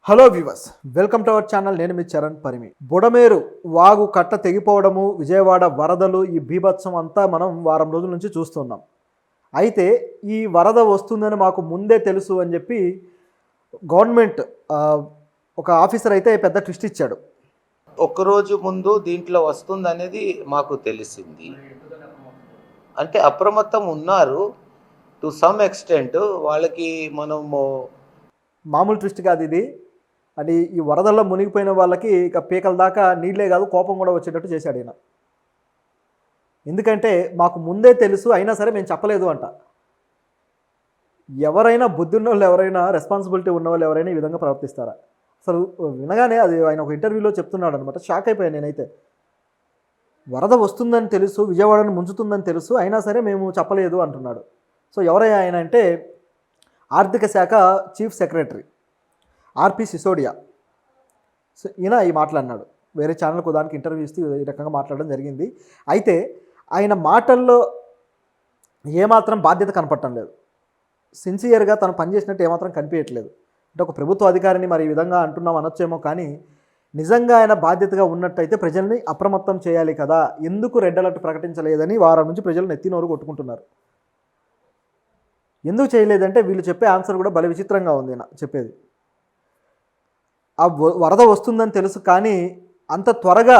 Hello viewers, welcome to our channel. నేను మీ చరణ్ పరిమి. బుడమేరు వాగు కట్ట తెగిపోవడము, విజయవాడ వరదలు, ఈ బీభత్సం అంతా మనం వారం రోజుల నుంచి చూస్తున్నాం. అయితే ఈ వరద వస్తుందని మాకు ముందే తెలుసు అని చెప్పి గవర్నమెంట్ ఒక ఆఫీసర్ అయితే పెద్ద ట్విస్ట్ ఇచ్చాడు. ఒక్కరోజు ముందు దీంట్లో వస్తుందనేది మాకు తెలిసింది. అంటే అప్రమత్తం ఉన్నారు టు సమ్ ఎక్స్టెంట్. వాళ్ళకి మనము మామూలు ట్విస్ట్ కాదు ఇది. అది ఈ వరదల్లో మునిగిపోయిన వాళ్ళకి ఇక పీకల దాకా నీళ్ళే కాదు, కోపం కూడా వచ్చేటట్టు చేశాడు ఈయన. ఎందుకంటే మాకు ముందే తెలుసు, అయినా సరే మేము చెప్పలేదు అంట. ఎవరైనా బుద్ధి ఉన్న వాళ్ళు, ఎవరైనా రెస్పాన్సిబిలిటీ ఉన్న వాళ్ళు ఎవరైనా ఈ విధంగా ప్రవర్తిస్తారా? అసలు వినగానే అది ఆయన ఒక ఇంటర్వ్యూలో చెప్తున్నాడు అనమాట. షాక్ అయిపోయాను నేనైతే. వరద వస్తుందని తెలుసు, విజయవాడను ముంచుతుందని తెలుసు, అయినా సరే మేము చెప్పలేదు అంటున్నాడు. సో ఎవరయ్యా ఆయన అంటే ఆర్థిక శాఖ చీఫ్ సెక్రటరీ ఆర్పి సిసోడియా. సో ఈయన ఈ మాట్లాడినాడు. వేరే ఛానల్కు దానికి ఇంటర్వ్యూ ఇస్తూ ఈ రకంగా మాట్లాడడం జరిగింది. అయితే ఆయన మాటల్లో ఏమాత్రం బాధ్యత కనపడటం లేదు. సిన్సియర్గా తను పనిచేసినట్టు ఏమాత్రం కనిపించట్లేదు. అంటే ఒక ప్రభుత్వ అధికారిని మరి ఈ విధంగా అంటున్నాం అనొచ్చేమో, కానీ నిజంగా ఆయన బాధ్యతగా ఉన్నట్టయితే ప్రజల్ని అప్రమత్తం చేయాలి కదా. ఎందుకు రెడ్ అలర్ట్ ప్రకటించలేదని వారం నుంచి ప్రజలు నెత్తినోరు కొట్టుకుంటున్నారు. ఎందుకు చేయలేదంటే వీళ్ళు చెప్పే ఆన్సర్ కూడా భలే విచిత్రంగా ఉంది. ఈయన చెప్పేది, ఆ వరద వస్తుందని తెలుసు, కానీ అంత త్వరగా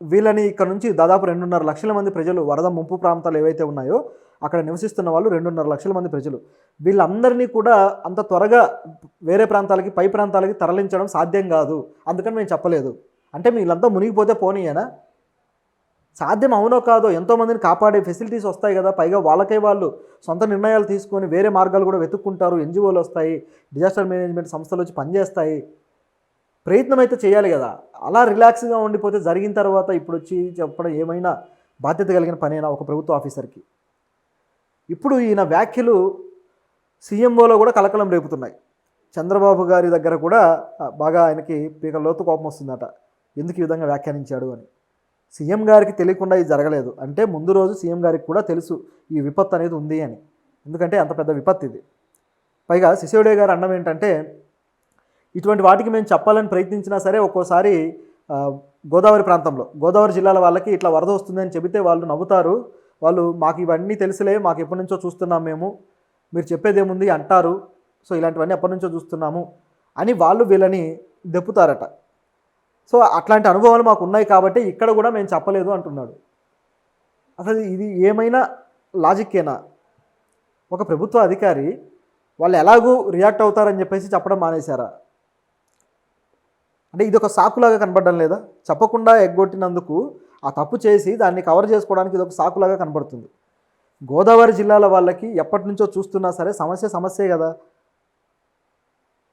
వీళ్ళని ఇక్కడ నుంచి దాదాపు 2.5 లక్షల మంది ప్రజలు, వరద ముంపు ప్రాంతాలు ఏవైతే ఉన్నాయో అక్కడ నివసిస్తున్న వాళ్ళు 2.5 లక్షల మంది ప్రజలు, వీళ్ళందరినీ కూడా అంత త్వరగా వేరే ప్రాంతాలకి, పై ప్రాంతాలకి తరలించడం సాధ్యం కాదు, అందుకని మేము చెప్పలేదు. అంటే వీళ్ళంతా మునిగిపోతే పోనీయేనా? సాధ్యం అవునో కాదో, ఎంతోమందిని కాపాడే ఫెసిలిటీస్ వస్తాయి కదా. పైగా వాళ్ళకే వాళ్ళు సొంత నిర్ణయాలు తీసుకొని వేరే మార్గాలు కూడా వెతుక్కుంటారు. ఎన్జిఓలు వస్తాయి, డిజాస్టర్ మేనేజ్మెంట్ సంస్థలు వచ్చి పనిచేస్తాయి. ప్రయత్నం అయితే చేయాలి కదా. అలా రిలాక్స్గా ఉండిపోతే జరిగిన తర్వాత ఇప్పుడు వచ్చి చెప్పడం ఏమైనా బాధ్యత కలిగిన పనేనా ఒక ప్రభుత్వ ఆఫీసర్కి? ఇప్పుడు ఈయన వ్యాఖ్యలు సీఎంఓలో కూడా కలకలం రేపుతున్నాయి. చంద్రబాబు గారి దగ్గర కూడా బాగా ఆయనకి పీకల లోతు కోపం వస్తుందట, ఎందుకు ఈ విధంగా వ్యాఖ్యానించాడు అని. సీఎం గారికి తెలియకుండా ఇది జరగలేదు అంటే ముందు రోజు సీఎం గారికి కూడా తెలుసు ఈ విపత్తు అనేది ఉంది అని. ఎందుకంటే అంత పెద్ద విపత్తు ఇది. పైగా సిసోడియా గారు అన్నం ఏంటంటే, ఇటువంటి వాటికి మేము చెప్పాలని ప్రయత్నించినా సరే ఒక్కోసారి గోదావరి ప్రాంతంలో, గోదావరి జిల్లాల వాళ్ళకి ఇట్లా వరద వస్తుందని చెబితే వాళ్ళు నవ్వుతారు. వాళ్ళు మాకు ఇవన్నీ తెలుసులే, మాకు ఎప్పటి నుంచో చూస్తున్నాం మేము, మీరు చెప్పేదేముంది అంటారు. సో ఇలాంటివన్నీ ఎప్పటి నుంచో చూస్తున్నాము అని వాళ్ళు వీళ్ళని దెప్పుతారట. సో అట్లాంటి అనుభవాలు మాకు ఉన్నాయి కాబట్టి ఇక్కడ కూడా మేము చెప్పలేదు అంటున్నాడు. అసలు ఇది ఏమైనా లాజిక్కేనా? ఒక ప్రభుత్వ అధికారి వాళ్ళు ఎలాగూ రియాక్ట్ అవుతారని చెప్పేసి చెప్పడం మానేశారా? అంటే ఇది ఒక సాకులాగా కనపడడం లేదా? చెప్పకుండా ఎగ్గొట్టినందుకు ఆ తప్పు చేసి దాన్ని కవర్ చేసుకోవడానికి ఇది ఒక సాకులాగా కనపడుతుంది. గోదావరి జిల్లాల వాళ్ళకి ఎప్పటి నుంచో చూస్తున్నా సరే సమస్యే కదా.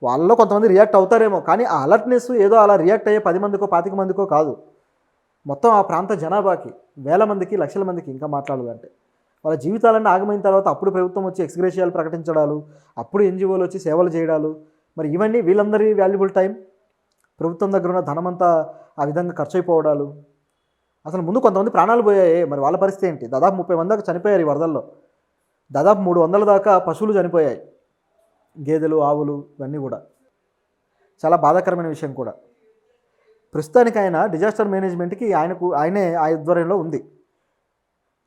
వాళ్ళలో కొంతమంది రియాక్ట్ అవుతారేమో, కానీ ఆ అలర్ట్నెస్ ఏదో అలా రియాక్ట్ అయ్యే 10 మందికో 25 మందికో కాదు, మొత్తం ఆ ప్రాంత జనాభాకి, వేల మందికి, లక్షల మందికి. ఇంకా మాట్లాడాలంటే వాళ్ళ జీవితాలన్నీ ఆగమైన తర్వాత అప్పుడు ప్రభుత్వం వచ్చి ఎక్స్గ్రేషియాలు ప్రకటించడాలు, అప్పుడు ఎన్జిఓలు వచ్చి సేవలు చేయడాలు, మరి ఇవన్నీ వీళ్ళందరి వాల్యుబుల్ టైం, ప్రభుత్వం దగ్గర ఉన్న ధనమంతా ఆ విధంగా ఖర్చు అయిపోవడాలు. అసలు ముందు కొంతమంది ప్రాణాలు పోయాయి, మరి వాళ్ళ పరిస్థితి ఏంటి? దాదాపు 30 మంది దాకా చనిపోయారు ఈ వరదల్లో. దాదాపు 300 దాకా పశువులు చనిపోయాయి, గేదెలు, ఆవులు, ఇవన్నీ కూడా చాలా బాధాకరమైన విషయం కూడా. ప్రస్తుతానికి ఆయన డిజాస్టర్ మేనేజ్మెంట్కి ఆయనే ఆధ్వర్యంలో ఉంది.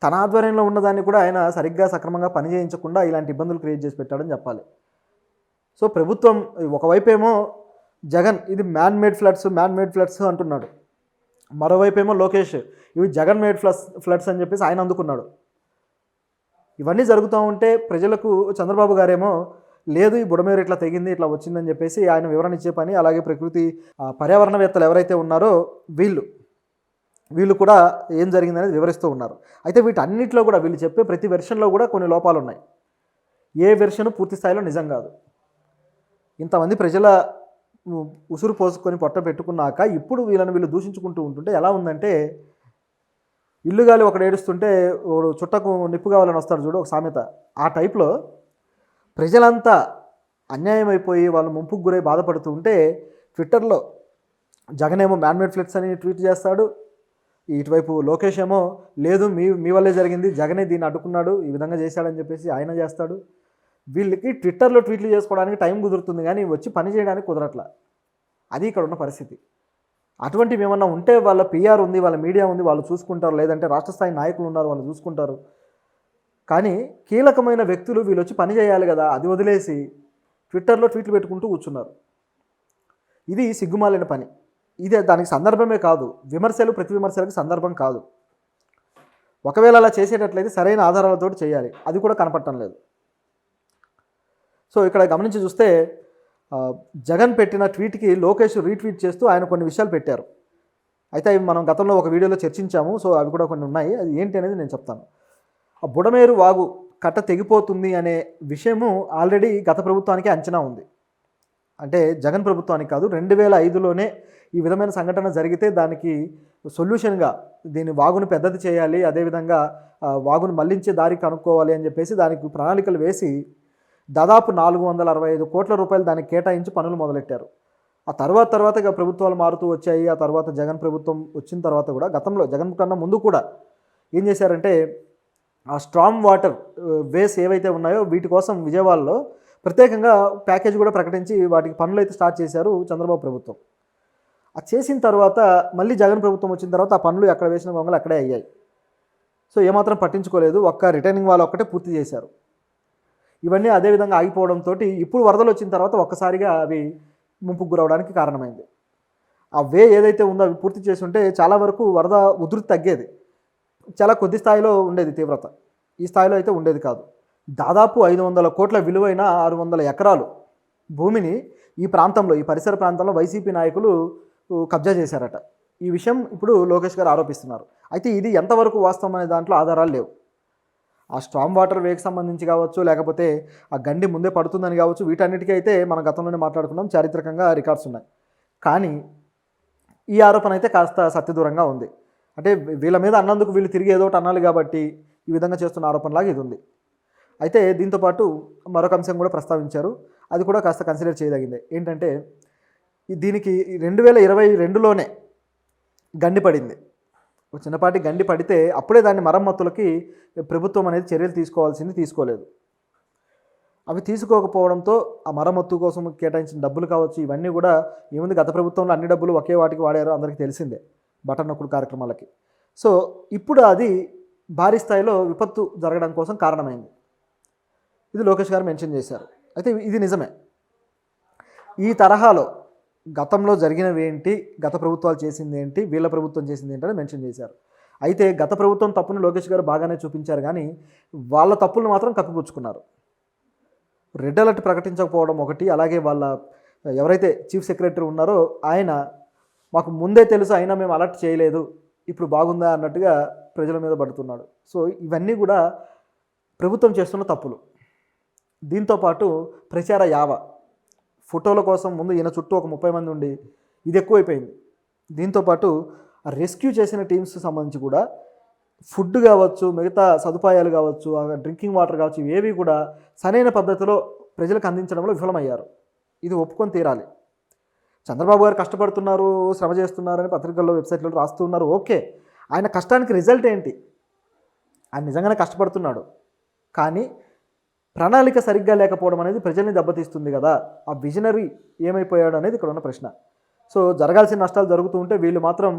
తన ఆధ్వర్యంలో ఉన్నదాన్ని కూడా ఆయన సరిగ్గా సక్రమంగా పనిచేయించకుండా ఇలాంటి ఇబ్బందులు క్రియేట్ చేసి పెట్టాడని చెప్పాలి. సో ప్రభుత్వం ఒకవైపేమో జగన్ ఇది మ్యాన్ మేడ్ ఫ్లడ్స్ అంటున్నాడు, మరోవైపేమో లోకేష్ ఇవి జగన్ మేడ్ ఫ్లడ్స్ అని చెప్పేసి ఆయన అందుకున్నాడు. ఇవన్నీ జరుగుతూ ఉంటే ప్రజలకు చంద్రబాబు గారేమో లేదు ఈ బుడమేరు ఇట్లా తెగింది, ఇట్లా వచ్చిందని చెప్పేసి ఆయన వివరణ ఇచ్చే పని, అలాగే ప్రకృతి పర్యావరణవేత్తలు ఎవరైతే ఉన్నారో వీళ్ళు కూడా ఏం జరిగిందనేది వివరిస్తూ ఉన్నారు. అయితే వీటన్నిటిలో కూడా వీళ్ళు చెప్పే ప్రతి వెర్షన్లో కూడా కొన్ని లోపాలు ఉన్నాయి. ఏ వెర్షన్ పూర్తి స్థాయిలో నిజం కాదు. ఇంతమంది ప్రజల ఉసురు పోసుకొని పొట్ట పెట్టుకున్నాక ఇప్పుడు వీళ్ళు దూషించుకుంటూ ఉంటుంటే ఎలా ఉందంటే, ఇల్లు గాలి ఒకడు ఏడుస్తుంటే చుట్టకు నిప్పు కావాలని వస్తాడు చూడు, ఒక సామెత. ఆ టైప్లో ప్రజలంతా అన్యాయం అయిపోయి వాళ్ళు ముంపుకు గురై బాధపడుతూ ఉంటే ట్విట్టర్లో జగన్ ఏమో మ్యాన్మేడ్ ఫ్లడ్స్ అని ట్వీట్ చేస్తాడు, ఇటువైపు లోకేష్ ఏమో లేదు మీ వల్లే జరిగింది, జగనే దీన్ని అడ్డుకున్నాడు, ఈ విధంగా చేశాడని చెప్పేసి ఆయన చేస్తాడు. వీళ్ళకి ట్విట్టర్లో ట్వీట్లు చేసుకోవడానికి టైం కుదురుతుంది, కానీ వచ్చి పని చేయడానికి కుదరట్లా. అది ఇక్కడ ఉన్న పరిస్థితి. అటువంటివి ఏమన్నా ఉంటే వాళ్ళ పిఆర్ ఉంది, వాళ్ళ మీడియా ఉంది, వాళ్ళు చూసుకుంటారు. లేదంటే రాష్ట్ర స్థాయి నాయకులు ఉన్నారు, వాళ్ళు చూసుకుంటారు. కానీ కీలకమైన వ్యక్తులు వీళ్ళు వచ్చి పని చేయాలి కదా, అది వదిలేసి ట్విట్టర్లో ట్వీట్లు పెట్టుకుంటూ కూర్చున్నారు. ఇది సిగ్గుమాలిన పని. ఇదే దానికి సందర్భమే కాదు, విమర్శలు ప్రతి విమర్శలకు సందర్భం కాదు. ఒకవేళ అలా చేసేటట్లయితే సరైన ఆధారాలతో చేయాలి, అది కూడా కనపడటం లేదు. సో ఇక్కడ గమనించి చూస్తే జగన్ పెట్టిన ట్వీట్కి లోకేష్ రీట్వీట్ చేస్తూ ఆయన కొన్ని విషయాలు పెట్టారు. అయితే అవి మనం గతంలో ఒక వీడియోలో చర్చించాము. సో అవి కూడా కొన్ని ఉన్నాయి, అది ఏంటి అనేది నేను చెప్తాను. ఆ బుడమేరు వాగు కట్ట తెగిపోతుంది అనే విషయము ఆల్రెడీ గత ప్రభుత్వానికి అంచనా ఉంది. అంటే జగన్ ప్రభుత్వానికి కాదు, 2005లోనే ఈ విధమైన సంఘటన జరిగితే దానికి సొల్యూషన్గా దీన్ని వాగును పెద్దది చేయాలి, అదేవిధంగా వాగును మళ్లించే దారి కనుక్కోవాలి అని చెప్పేసి దానికి ప్రణాళికలు వేసి దాదాపు 465 కోట్ల రూపాయలు దానికి కేటాయించి పనులు మొదలెట్టారు. ఆ తర్వాత ఇక ప్రభుత్వాలు మారుతూ వచ్చాయి. ఆ తర్వాత జగన్ ప్రభుత్వం వచ్చిన తర్వాత కూడా, గతంలో జగన్ కన్నా ముందు కూడా ఏం చేశారంటే ఆ స్ట్రాంగ్ వాటర్ వేస్ ఏవైతే ఉన్నాయో వీటి కోసం విజయవాడలో ప్రత్యేకంగా ప్యాకేజ్ కూడా ప్రకటించి వాటికి పనులు అయితే స్టార్ట్ చేశారు చంద్రబాబు ప్రభుత్వం. అది చేసిన తర్వాత మళ్ళీ జగన్ ప్రభుత్వం వచ్చిన తర్వాత ఆ పనులు ఎక్కడ వేసిన గొంగలు అక్కడే అయ్యాయి. సో ఏమాత్రం పట్టించుకోలేదు, ఒక్క రిటైనింగ్ వాళ్ళు ఒక్కటే పూర్తి చేశారు. ఇవన్నీ అదేవిధంగా ఆగిపోవడంతో ఇప్పుడు వరదలు వచ్చిన తర్వాత ఒక్కసారిగా అవి ముంపుకు గురవడానికి కారణమైంది. ఆ వే ఏదైతే ఉందో అవి పూర్తి చేసి ఉంటే చాలా వరకు వరద ఉధృతి తగ్గేది. చాలా కొద్ది స్థాయిలో ఉండేది తీవ్రత, ఈ స్థాయిలో అయితే ఉండేది కాదు. దాదాపు 500 కోట్ల విలువైన 600 ఎకరాలు భూమిని ఈ ప్రాంతంలో, ఈ పరిసర ప్రాంతంలో వైసీపీ నాయకులు కబ్జా చేశారట. ఈ విషయం ఇప్పుడు లోకేష్ గారు ఆరోపిస్తున్నారు. అయితే ఇది ఎంతవరకు వాస్తవం అనే దాంట్లో ఆధారాలు లేవు. ఆ స్ట్రాంగ్ వాటర్ వేకి సంబంధించి కావచ్చు, లేకపోతే ఆ గండి ముందే పడుతుందని కావచ్చు, వీటన్నిటికీ అయితే మనం గతంలోనే మాట్లాడుకున్నాం, చారిత్రకంగా రికార్డ్స్ ఉన్నాయి. కానీ ఈ ఆరోపణ అయితే కాస్త సత్యదూరంగా ఉంది. అంటే వీళ్ళ మీద అన్నందుకు వీళ్ళు తిరిగి ఏదో ఒకటి అనాలి కాబట్టి ఈ విధంగా చేస్తున్న ఆరోపణలాగా ఇది ఉంది. అయితే దీంతోపాటు మరొక అంశం కూడా ప్రస్తావించారు, అది కూడా కాస్త కన్సిడర్ చేయదగిందే. ఏంటంటే దీనికి 2022లోనే గండి పడింది. ఒక చిన్నపాటి గండి పడితే అప్పుడే దాన్ని మరమ్మతులకి ప్రభుత్వం అనేది చర్యలు తీసుకోలేదు. అవి తీసుకోకపోవడంతో ఆ మరమ్మత్తు కోసం కేటాయించిన డబ్బులు కావచ్చు, ఇవన్నీ కూడా ఏముంది, గత ప్రభుత్వంలో అన్ని డబ్బులు ఒకే వాటికి వాడారో అందరికీ తెలిసిందే, బటన్ నొక్కుడు కార్యక్రమాలకి. సో ఇప్పుడు అది భారీ స్థాయిలో విపత్తు జరగడం కోసం కారణమైంది. ఇది లోకేష్ గారు మెన్షన్ చేశారు. అయితే ఇది నిజమే. ఈ తరహాలో గతంలో జరిగినవి ఏంటి, గత ప్రభుత్వాలు చేసింది ఏంటి, వీళ్ళ ప్రభుత్వం చేసింది ఏంటి అని మెన్షన్ చేశారు. అయితే గత ప్రభుత్వం తప్పును లోకేష్ గారు బాగానే చూపించారు, కానీ వాళ్ళ తప్పులను మాత్రం కప్పిపుచ్చుకున్నారు. రెడ్ అలర్ట్ ప్రకటించకపోవడం ఒకటి, అలాగే వాళ్ళ ఎవరైతే చీఫ్ సెక్రటరీ ఉన్నారో ఆయన మాకు ముందే తెలుసు అయినా మేము అలర్ట్ చేయలేదు, ఇప్పుడు బాగుందా అన్నట్టుగా ప్రజల మీద పడుతున్నాడు. సో ఇవన్నీ కూడా ప్రభుత్వం చేస్తున్న తప్పులు. దీంతోపాటు ప్రచార యావ, ఫోటోల కోసం ముందు ఈయన చుట్టూ ఒక 30 మంది ఉండి ఇది ఎక్కువైపోయింది. దీంతోపాటు ఆ రెస్క్యూ చేసిన టీమ్స్ సంబంధించి కూడా ఫుడ్ కావచ్చు, మిగతా సదుపాయాలు కావచ్చు, డ్రింకింగ్ వాటర్ కావచ్చు, ఇవేవి కూడా సరైన పద్ధతిలో ప్రజలకు అందించడంలో విఫలమయ్యారు. ఇది ఒప్పుకొని తీరాలి. చంద్రబాబు గారు కష్టపడుతున్నారు, శ్రమ చేస్తున్నారని పత్రికల్లో, వెబ్సైట్లో రాస్తున్నారు. ఓకే, ఆయన కష్టానికి రిజల్ట్ ఏంటి? ఆయన నిజంగానే కష్టపడుతున్నాడు, కానీ ప్రణాళిక సరిగ్గా లేకపోవడం అనేది ప్రజల్ని దెబ్బతీస్తుంది కదా. ఆ విజనరీ ఏమైపోయాడు అనేది ఇక్కడ ఉన్న ప్రశ్న. సో జరగాల్సిన నష్టాలు జరుగుతూ ఉంటే వీళ్ళు మాత్రం